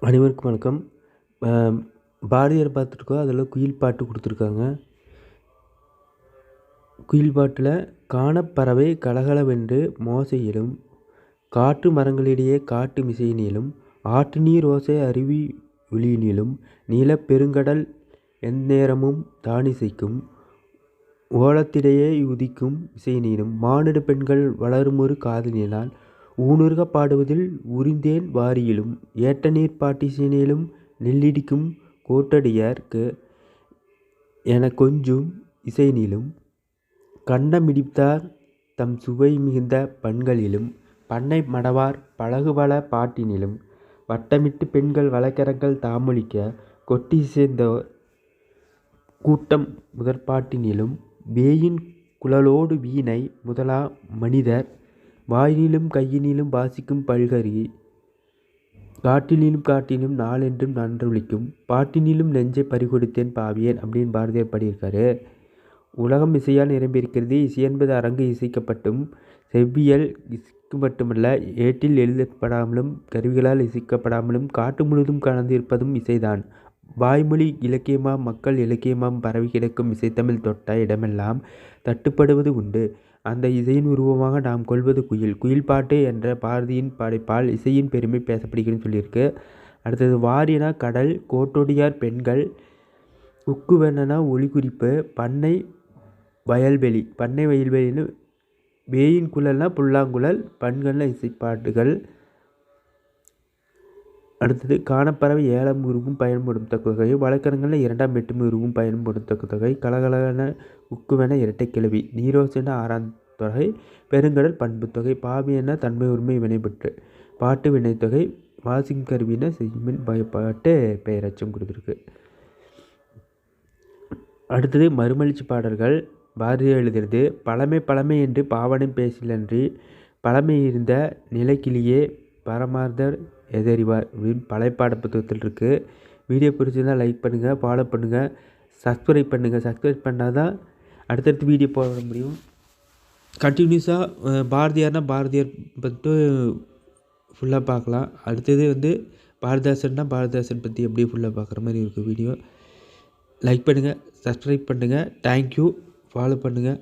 அனைவருக்கும் வணக்கம். அ பாரதியார் பார்த்துருக்கோம். அதில் குயில் பாட்டு கொடுத்துருக்காங்க. குயில் பாட்டில் "கானப்பறவை கலகலவென்று மோசையிடும், காட்டு மரங்களிடையே காட்டு மிசையினிலும், ஆட்டு நீர் ஓசை அருவி ஒலியினிலும், நீலப் பெருங்கடல் எந்நேரமும் தானிசைக்கும், ஓலத்திடையே உதிக்கும் இசையினிலும், மானிடப் பெண்கள் வளருமொரு காதலினால், ஊனுருகப் பாடுவதில் உரிந்தேன் வாரியிலும், ஏட்டநீர்ப் பாட்டிசையினிலும், நெல்லிடிக்கும் கோட்டடியார்க்கு எனக் கொஞ்சும் இசையினிலும், கன்னமிடித்தார் தம் சுவைமிகுந்த பண்களிலும், பண்ணை மடவார் பழகுபல பாட்டினிலும், வட்டமிட்டுப் பெண்கள் வழக்கரங்கள் தாமொலிக்க, கொட்டிசைந்தோர் கூட்டம் முதற்பாட்டினிலும், வேயின் குழலோடு வீணை முதலா மனிதர் வாயினிலும் கையினிலும் வாசிக்கும் பல்கறி, காட்டினிலும் நாளென்றும் நன்றொலிக்கும், பாட்டினிலும் நெஞ்சைப் பறிகொடுத்தேன் பாவியேன்" அப்படின்னு பாரதியார் பாடியிருக்காரு. உலகம் இசையால் நிரம்பியிருக்கிறது. இசையென்பது அரங்கு இசைக்கப்பட்டும், செவ்வியல் இசைக்கு மட்டுமல்ல, ஏட்டில் எழுதப்படாமலும், கருவிகளால் இசைக்கப்படாமலும், காட்டு முழுதும் கலந்திருப்பதும் இசைதான். வாய்மொழி இலக்கியமாம் மக்கள் இலக்கியமாம் பரவி கிடக்கும் இசைத்தமிழ் தொட்ட இடமெல்லாம் தட்டுப்படுவது உண்டு. அந்த இசையின் உருவமாக நாம் கொள்வது குயில். குயில் பாட்டு என்ற பாரதியின் படைப்பால் இசையின் பெருமை பேசப்படுகிறதுன்னு சொல்லியிருக்கு. அடுத்தது வாரினா கடல், கோட்டொடியார் பெண்கள், உக்குவெனனா ஒலிகுறிப்பு, பண்ணை வயல்வெளின்னு, வேயின் குழல்னா புல்லாங்குழல், பண்கள்னா இசைப்பாட்டுகள். அடுத்தது கானப்பறவை ஏலம் உருவும் பயன்படும் தொகை, வழக்கரங்கள்ல இரண்டாம் வேற்றுமை உருவும் பயன்படும் தொகை, கலகலன உக்குவென இரட்டை கிளவி, நீரோசென ஆறாம் தொகை, பெருங்கடல் பண்புத்தொகை, பாவி என தன்மை உரிமை வினைப்பட்டு, பாட்டு வினைத்தொகை, வாசிக்கும் கருவின செய்மின் பயப்பாட்டு பெயரச்சம் கொடுத்துருக்கு. அடுத்தது மறுமலர்ச்சி பாடல்கள். பாரதியார் எழுதுறது: பழமை என்று பாவனை பேசிலன்றி, பழமை இருந்த நிலைக்கிளியே பரமார்த்தர் எதறிவார் அப்படின்னு பழைய பாட புத்தகத்தில் இருக்குது. வீடியோ பிடிச்சிருந்தால் லைக் பண்ணுங்கள், ஃபாலோ பண்ணுங்கள், சப்ஸ்கிரைப் பண்ணுங்கள். சப்ஸ்கிரைப் பண்ணால் தான் அடுத்தடுத்து வீடியோ போட முடியும். கண்டினியூஸாக பாரதியார் பற்றி ஃபுல்லாக பார்க்கலாம். அடுத்தது பாரதிதாசன் பற்றி அப்படியே ஃபுல்லாக பார்க்குற மாதிரி இருக்குது வீடியோ. லைக் பண்ணுங்கள், சப்ஸ்கிரைப் பண்ணுங்கள். தேங்க்யூ. ஃபாலோ பண்ணுங்கள்.